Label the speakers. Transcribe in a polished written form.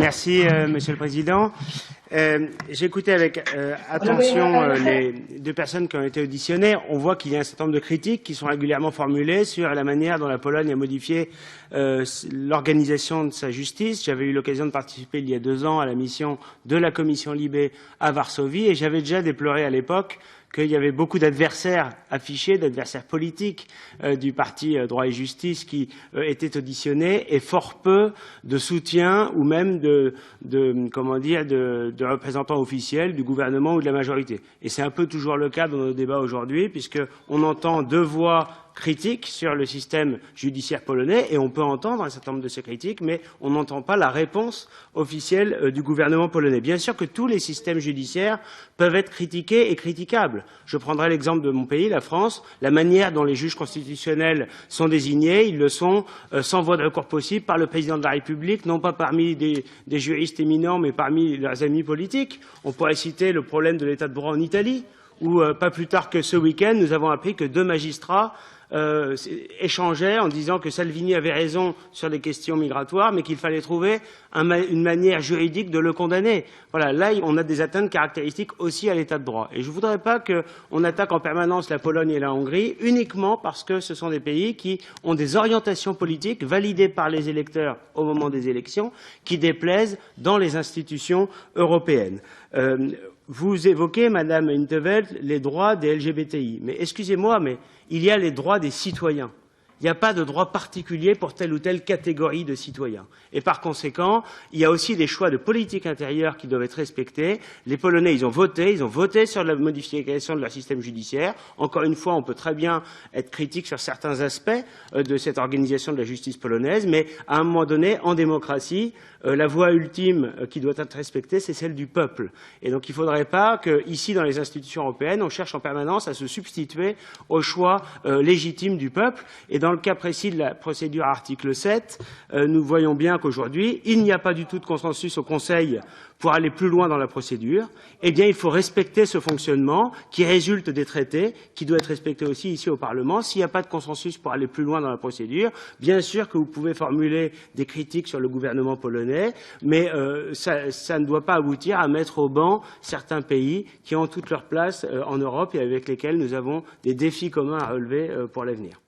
Speaker 1: Merci, Monsieur le Président. J'ai écouté avec attention les deux personnes qui ont été auditionnées. On voit qu'il y a un certain nombre de critiques qui sont régulièrement formulées sur la manière dont la Pologne a modifié l'organisation de sa justice. J'avais eu l'occasion de participer il y a 2 ans à la mission de la commission Libé à Varsovie et j'avais déjà déploré à l'époque qu'il y avait beaucoup d'adversaires affichés, d'adversaires politiques du parti Droit et Justice qui étaient auditionnés et fort peu de soutien ou même de représentants officiels du gouvernement ou de la majorité. Et c'est un peu toujours le cas dans nos débats aujourd'hui puisqu'on entend 2 voix critiques sur le système judiciaire polonais et on peut entendre un certain nombre de ces critiques, mais on n'entend pas la réponse officielle du gouvernement polonais. Bien sûr que tous les systèmes judiciaires peuvent être critiqués et critiquables. Je prendrai l'exemple de mon pays, la France. La manière dont les juges constitutionnels sont désignés, ils le sont sans voie de recours possible par le président de la République, non pas parmi des juristes éminents, mais parmi leurs amis politiques. On pourrait citer le problème de l'état de droit en Italie, où pas plus tard que ce week-end, nous avons appris que 2 magistrats échangeaient en disant que Salvini avait raison sur les questions migratoires, mais qu'il fallait trouver une manière juridique de le condamner. Voilà, là, on a des atteintes caractéristiques aussi à l'état de droit. Et je ne voudrais pas qu'on attaque en permanence la Pologne et la Hongrie uniquement parce que ce sont des pays qui ont des orientations politiques validées par les électeurs au moment des élections qui déplaisent dans les institutions européennes. Vous évoquez, Madame in 't Veld, les droits des LGBTI. Mais excusez-moi, mais il y a les droits des citoyens. Il n'y a pas de droit particulier pour telle ou telle catégorie de citoyens. Et par conséquent, il y a aussi des choix de politique intérieure qui doivent être respectés. Les Polonais, ils ont voté sur la modification de leur système judiciaire. Encore une fois, on peut très bien être critique sur certains aspects de cette organisation de la justice polonaise, mais à un moment donné, en démocratie, la voix ultime qui doit être respectée, c'est celle du peuple. Et donc il ne faudrait pas qu'ici, dans les institutions européennes, on cherche en permanence à se substituer au choix légitime du peuple. Et dans le cas précis de la procédure article 7, nous voyons bien qu'aujourd'hui, il n'y a pas du tout de consensus au Conseil pour aller plus loin dans la procédure. Eh bien, il faut respecter ce fonctionnement qui résulte des traités, qui doit être respecté aussi ici au Parlement. S'il n'y a pas de consensus pour aller plus loin dans la procédure, bien sûr que vous pouvez formuler des critiques sur le gouvernement polonais, mais ça ne doit pas aboutir à mettre au ban certains pays qui ont toute leur place en Europe et avec lesquels nous avons des défis communs à relever pour l'avenir.